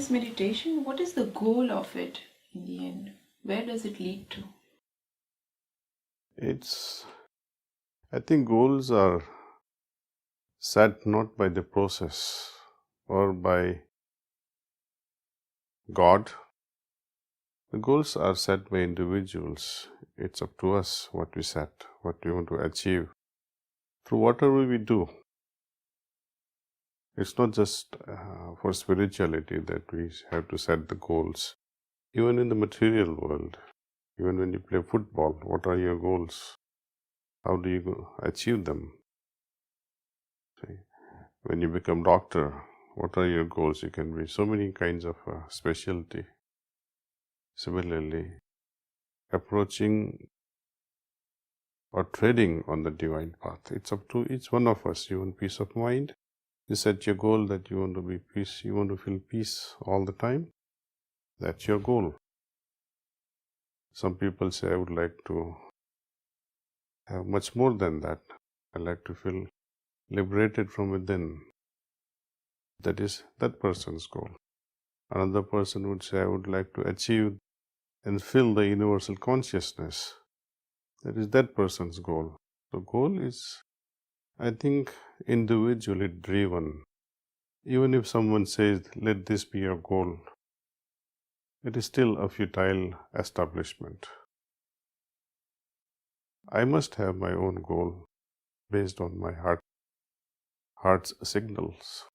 this meditation, what is the goal of it in the end? Where does it lead to? I think goals are set not by the process or by God. The goals are set by individuals. It's up to us what we set, what we want to achieve through whatever we do. It's not just for spirituality that we have to set the goals. Even in the material world, even when you play football, what are your goals? How do you achieve them? See, when you become doctor, what are your goals? You can be so many kinds of specialty. Similarly, approaching or treading on the divine path, it's up to each one of us. You want peace of mind? You set your goal that you want to be peace, you want to feel peace all the time. That's your goal. Some people say, I would like to have much more than that. I like to feel liberated from within. That is that person's goal. Another person would say, I would like to achieve and feel the universal consciousness. That is that person's goal. The goal is, I think, individually driven. Even if someone says, let this be your goal, it is still a futile establishment. I must have my own goal based on my heart's signals.